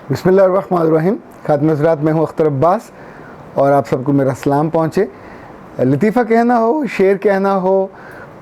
बिस्मिल्लाहिर्रहमानिर्रहीम। खातिम हज़रात, मैं हूँ अख्तर अब्बास और आप सबको मेरा सलाम पहुँचे। लतीफ़ा कहना हो, शेर कहना हो,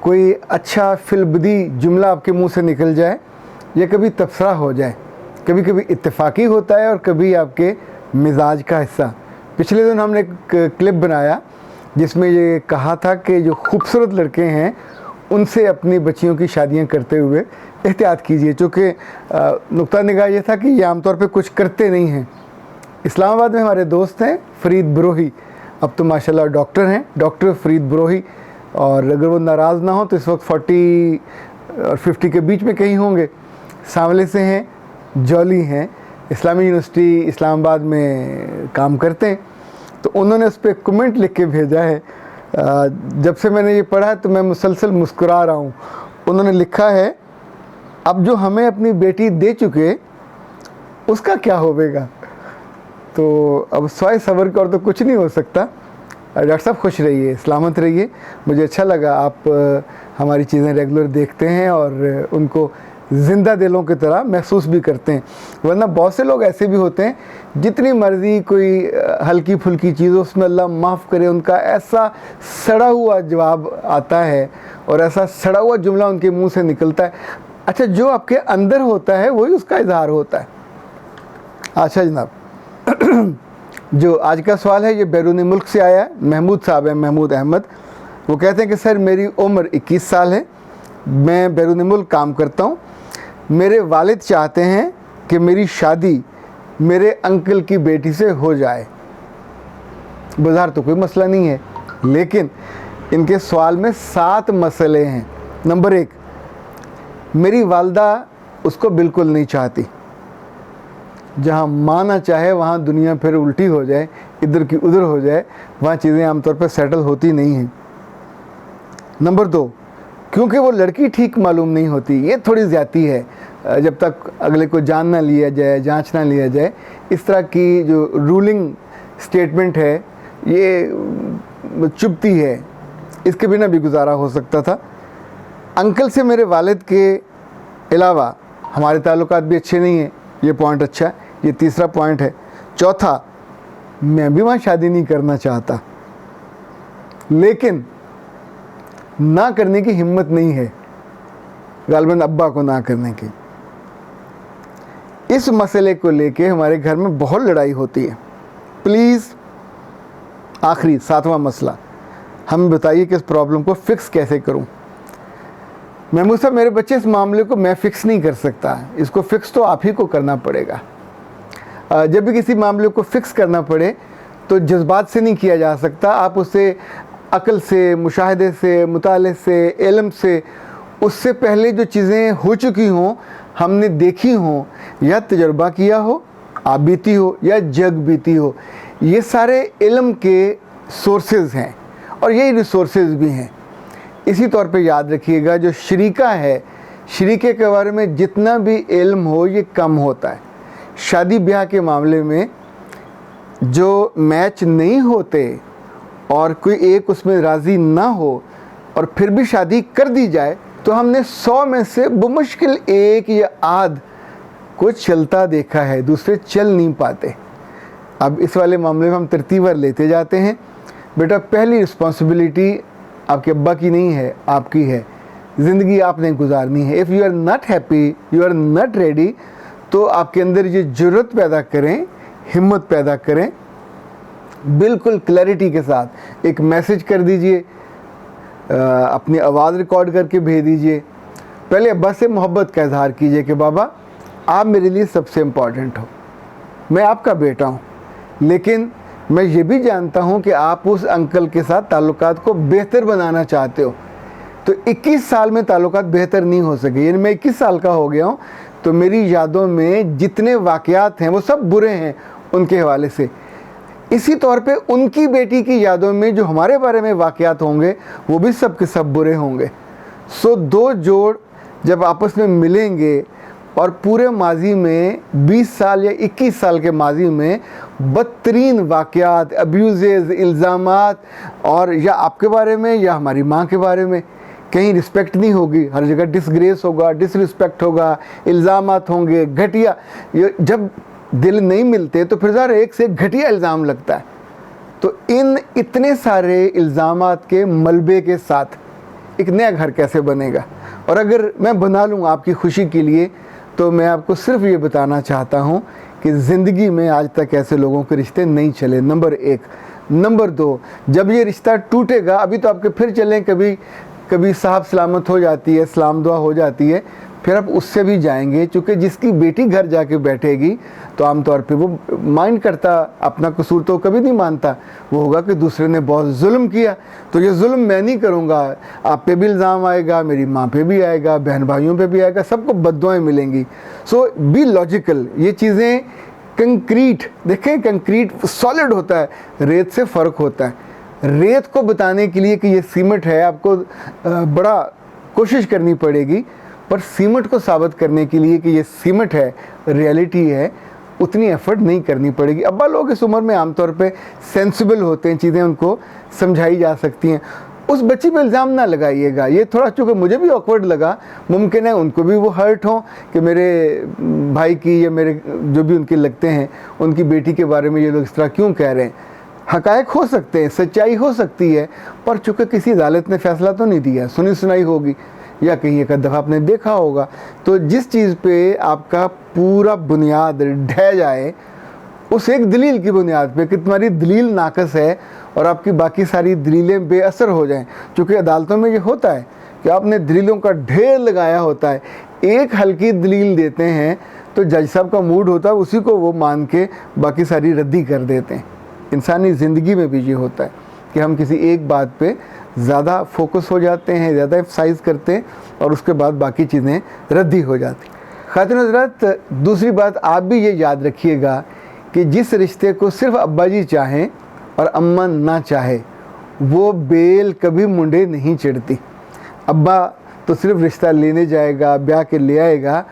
कोई अच्छा फिलबदी जुमला आपके मुंह से निकल जाए या कभी तबसरा हो जाए, कभी कभी इत्तेफाकी होता है और कभी आपके मिजाज का हिस्सा। पिछले दिन हमने एक क्लिप बनाया जिसमें ये कहा था कि जो खूबसूरत लड़के हैं उनसे अपनी बच्चियों की शादियां करते हुए एहतियात कीजिए, चूँकि नुक्ता निगाह ये था कि ये आमतौर पे कुछ करते नहीं हैं। इस्लामाबाद में हमारे दोस्त हैं फ़रीद ब्रोही, अब तो माशाल्लाह डॉक्टर हैं, डॉक्टर फ़रीद ब्रोही, और अगर वो नाराज़ ना हो तो इस वक्त 40 और 50 के बीच में कहीं होंगे। सांवले से हैं, जॉली हैं, इस्लामी यूनिवर्सिटी इस्लामाबाद में काम करते हैं। तो उन्होंने उस पर कमेंट लिख के भेजा है। जब से मैंने ये पढ़ा तो मैं मुसलसल मुस्कुरा रहा हूँ। उन्होंने लिखा है, अब जो हमें अपनी बेटी दे चुके उसका क्या होगा। तो अब स्वाय सबर का और तो कुछ नहीं हो सकता। डॉक्टर साहब खुश रहिए, सलामत रहिए। मुझे अच्छा लगा आप हमारी चीज़ें रेगुलर देखते हैं और उनको ज़िंदा दिलों की तरह महसूस भी करते हैं, वरना बहुत से लोग ऐसे भी होते हैं जितनी मर्ज़ी कोई हल्की फुल्की चीज़ उसमें अल्लाह माफ़ करे उनका ऐसा सड़ा हुआ जवाब आता है और ऐसा सड़ा हुआ जुमला उनके मुंह से निकलता है। अच्छा, जो आपके अंदर होता है वही उसका इजहार होता है। अच्छा जनाब, जो आज का सवाल है ये बैरून मुल्क से आया है। महमूद साहब हैं, महमूद अहमद। वो कहते हैं कि सर मेरी उम्र 21 साल है, मैं बैरून मुल्क काम करता हूँ। मेरे वालिद चाहते हैं कि मेरी शादी मेरे अंकल की बेटी से हो जाए। बाज़ार तो कोई मसला नहीं है, लेकिन इनके सवाल में 7 मसले हैं। नंबर 1, मेरी वालदा उसको बिल्कुल नहीं चाहती। जहाँ माँ ना चाहे वहाँ दुनिया फिर उल्टी हो जाए, इधर की उधर हो जाए, वहाँ चीज़ें आमतौर पर सेटल होती नहीं हैं। नंबर 2, क्योंकि वो लड़की ठीक मालूम नहीं होती, ये थोड़ी ज़्यादती है। जब तक अगले को जान ना लिया जाए, जांच ना लिया जाए, इस तरह की जो रूलिंग स्टेटमेंट है ये चुभती है, इसके बिना भी गुजारा हो सकता था। अंकल से मेरे वालिद के अलावा हमारे ताल्लुकात भी अच्छे नहीं हैं, ये पॉइंट अच्छा है, ये तीसरा पॉइंट है। चौथा, मैं भी वहाँ शादी नहीं करना चाहता, लेकिन ना करने की हिम्मत नहीं है, गालिबन अब्बा को ना करने की। इस मसले को लेके हमारे घर में बहुत लड़ाई होती है। प्लीज़ आखिरी 7वां मसला, हमें बताइए कि इस प्रॉब्लम को फ़िक्स कैसे करूं। महमूद साहब, मेरे बच्चे इस मामले को मैं फ़िक्स नहीं कर सकता, इसको फ़िक्स तो आप ही को करना पड़ेगा। जब भी किसी मामले को फ़िक्स करना पड़े तो जज्बात से नहीं किया जा सकता, आप उसे अक़ल से, मुशाहिदे से, मुताले से, इल्म से, उससे पहले जो चीज़ें हो चुकी हों, हमने देखी हों, या तजर्बा किया हो, आप बीती हो या जग बीती हो, ये सारे इल्म के सोर्सेज़ हैं और यही रिसोर्सेज भी हैं। इसी तौर पे याद रखिएगा, जो शरीका है, शरीके के बारे में जितना भी इल्म हो ये कम होता है। शादी ब्याह के मामले में जो मैच नहीं होते और कोई एक उसमें राज़ी ना हो और फिर भी शादी कर दी जाए तो हमने 100 में से बमुश्किल 1 या आध को चलता देखा है, दूसरे चल नहीं पाते। अब इस वाले मामले में हम तरतीबर लेते जाते हैं। बेटा, पहली रिस्पॉन्सिबिलिटी आपके अब्बा की नहीं है, आपकी है। ज़िंदगी आपने गुजारनी है। If you are not happy, you are not ready, तो आपके अंदर ये जुर्रत पैदा करें, हिम्मत पैदा करें, बिल्कुल क्लैरिटी के साथ एक मैसेज कर दीजिए, अपनी आवाज़ रिकॉर्ड करके भेज दीजिए। पहले अब्बा से मोहब्बत का इजहार कीजिए कि बाबा आप मेरे लिए सबसे इम्पॉर्टेंट हो, मैं आपका बेटा हूँ, लेकिन मैं ये भी जानता हूँ कि आप उस अंकल के साथ ताल्लुकात को बेहतर बनाना चाहते हो। तो 21 साल में ताल्लुकात बेहतर नहीं हो सके, यानी मैं 21 साल का हो गया हूँ, तो मेरी यादों में जितने वाक़यात हैं वो सब बुरे हैं उनके हवाले से। इसी तौर पे उनकी बेटी की यादों में जो हमारे बारे में वाक़यात होंगे वो भी सब के सब बुरे होंगे। सो 2 जोड़ जब आपस में मिलेंगे और पूरे माजी में 20 साल या 21 साल के माजी में बदतरीन वाक़यात, अब्यूज़ेज़, इल्ज़ामात, और या आपके बारे में या हमारी माँ के बारे में, कहीं रिस्पेक्ट नहीं होगी, हर जगह डिसग्रेस होगा, डिसरिस्पेक्ट होगा, इल्ज़ामात होंगे घटिया। जब दिल नहीं मिलते तो फिर ज़रा एक से घटिया इल्ज़ाम लगता है। तो इन इतने सारे इल्ज़ामात के मलबे के साथ एक नया घर कैसे बनेगा? और अगर मैं बना लूँ आपकी खुशी के लिए, तो मैं आपको सिर्फ ये बताना चाहता हूँ कि ज़िंदगी में आज तक ऐसे लोगों के रिश्ते नहीं चले, नंबर 1। नंबर 2, जब ये रिश्ता टूटेगा, अभी तो आपके फिर चलें, कभी साहब सलामत हो जाती है, सलाम दुआ हो जाती है, फिर आप उससे भी जाएंगे। चूँकि जिसकी बेटी घर जाके बैठेगी तो आमतौर पे वो माइंड करता, अपना कसूर तो कभी नहीं मानता, वो होगा कि दूसरे ने बहुत जुल्म किया, तो ये जुल्म मैं नहीं करूँगा, आप पे भी इल्ज़ाम आएगा, मेरी माँ पे भी आएगा, बहन भाइयों पे भी आएगा, सबको बद्दुआएं मिलेंगी। सो बी लॉजिकल। ये चीज़ें कंक्रीट, देखें कंक्रीट सॉलिड होता है, रेत से फ़र्क होता है। रेत को बताने के लिए कि ये सीमेंट है, आपको बड़ा कोशिश करनी पड़ेगी, पर सीमेंट को साबित करने के लिए कि ये सीमेंट है, रियलिटी है, उतनी एफर्ट नहीं करनी पड़ेगी। अब्बा लोग इस उम्र में आमतौर पे सेंसिबल होते हैं, चीज़ें उनको समझाई जा सकती हैं। उस बच्ची पे इल्ज़ाम ना लगाइएगा। ये थोड़ा, चूँकि मुझे भी ऑकवर्ड लगा, मुमकिन है उनको भी वो हर्ट हो कि मेरे भाई की या मेरे जो भी उनके लगते हैं उनकी बेटी के बारे में ये लोग इस तरह क्यों कह रहे हैं। हकायक हो सकते हैं, सच्चाई हो सकती है, पर चूँकि किसी अदालत ने फैसला तो नहीं दिया, सुनी सुनाई होगी या कहीं एक दफ़ा आपने देखा होगा। तो जिस चीज़ पे आपका पूरा बुनियाद ढह जाए, उस एक दलील की बुनियाद पे कि तुम्हारी दलील नाकस है और आपकी बाकी सारी दलीलें बेअसर हो जाएं, चूँकि अदालतों में ये होता है कि आपने दलीलों का ढेर लगाया होता है, एक हल्की दलील देते हैं तो जज साहब का मूड होता है, उसी को वो मान के बाकी सारी रद्दी कर देते हैं। इंसानी ज़िंदगी में भी ये होता है कि हम किसी एक बात पे ज़्यादा फोकस हो जाते हैं, ज़्यादा एम्फसाइज़ करते हैं और उसके बाद बाकी चीज़ें रद्दी हो जाती। ख़ातिन हज़रात, दूसरी बात आप भी ये याद रखिएगा कि जिस रिश्ते को सिर्फ अब्बा जी चाहें और अम्मा ना चाहे, वो बेल कभी मुंडे नहीं चिढ़ती। अब्बा तो सिर्फ रिश्ता लेने जाएगा, ब्याह के ले आएगा,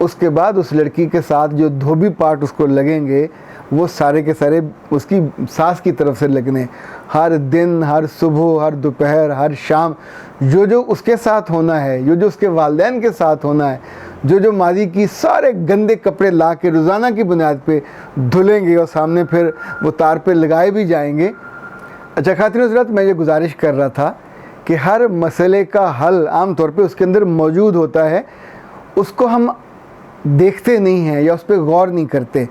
उसके बाद उस लड़की के साथ जो धोबी पार्ट उसको लगेंगे वो सारे के सारे उसकी सास की तरफ से लगने। हर दिन, हर सुबह, हर दोपहर, हर शाम जो जो उसके साथ होना है, जो जो उसके वालिदैन के साथ होना है, जो जो माजी की सारे गंदे कपड़े ला के रोज़ाना की बुनियाद पे धुलेंगे और सामने फिर वो तार पे लगाए भी जाएंगे। अच्छा ख़ातिन हज़रात, मैं ये गुजारिश कर रहा था कि हर मसले का हल आम तौर पे उसके अंदर मौजूद होता है, उसको हम देखते नहीं हैं या उस पर गौर नहीं करते।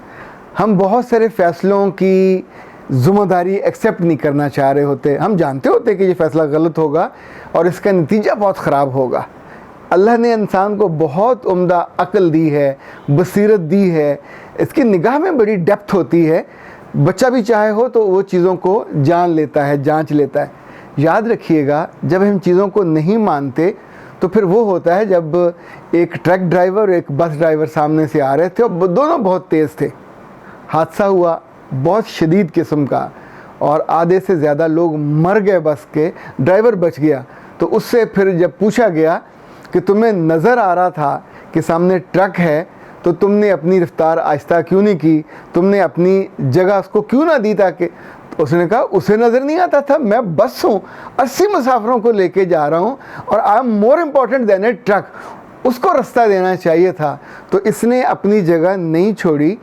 हम बहुत सारे फ़ैसलों की ज़िम्मेदारी एक्सेप्ट नहीं करना चाह रहे होते। हम जानते होते कि ये फ़ैसला गलत होगा और इसका नतीजा बहुत ख़राब होगा। अल्लाह ने इंसान को बहुत उम्दा अक्ल दी है, बसीरत दी है, इसकी निगाह में बड़ी डेप्थ होती है। बच्चा भी चाहे हो तो वो चीज़ों को जान लेता है, जांच लेता है। याद रखिएगा, जब हम चीज़ों को नहीं मानते तो फिर वो होता है जब एक ट्रक ड्राइवर और एक बस ड्राइवर सामने से आ रहे थे और दोनों बहुत तेज़ थे, हादसा हुआ बहुत शदीद किस्म का और आधे से ज़्यादा लोग मर गए, बस के ड्राइवर बच गया। तो उससे फिर जब पूछा गया कि तुम्हें नज़र आ रहा था कि सामने ट्रक है तो तुमने अपनी रफ्तार आहिस्ता क्यों नहीं की, तुमने अपनी जगह उसको क्यों ना दी, ताकि तो उसने कहा उसे नज़र नहीं आता था, मैं बस हूँ, 80 मुसाफिरों को लेके जा रहा हूँ और I am more important than A truck, उसको रास्ता देना चाहिए था। तो इसने अपनी जगह नहीं छोड़ी,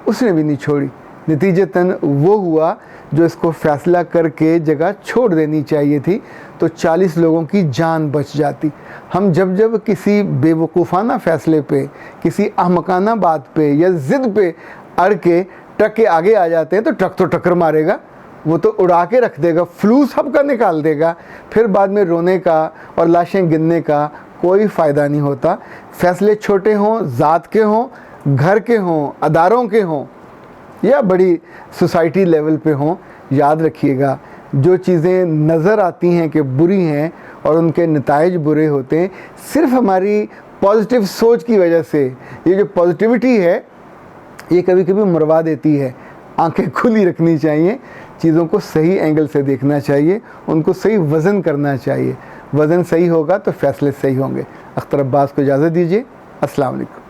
उसने भी नहीं छोड़ी। नतीजतन वो हुआ जो इसको फ़ैसला करके जगह छोड़ देनी चाहिए थी, तो 40 लोगों की जान बच जाती। हम जब किसी बेवकूफ़ाना फ़ैसले पे, किसी अहमकाना बात पे या ज़िद पे अड़ के ट्रक के आगे आ जाते हैं तो ट्रक तो टक्कर मारेगा, वो तो उड़ा के रख देगा, फ्लूस सबका निकाल देगा, फिर बाद में रोने का और लाशें गिनने का कोई फ़ायदा नहीं होता। फ़ैसले छोटे हों, ज़ात के हों, घर के हों, अदारों के हों या बड़ी सोसाइटी लेवल पे हों, याद रखिएगा जो चीज़ें नज़र आती हैं कि बुरी हैं और उनके नताइज बुरे होते हैं, सिर्फ हमारी पॉजिटिव सोच की वजह से। ये जो पॉजिटिविटी है ये कभी कभी मरवा देती है। आंखें खुली रखनी चाहिए, चीज़ों को सही एंगल से देखना चाहिए, उनको सही वज़न करना चाहिए। वज़न सही होगा तो फ़ैसले सही होंगे। अख्तर अब्बास को इजाज़त दीजिए। अस्सलाम वालेकुम।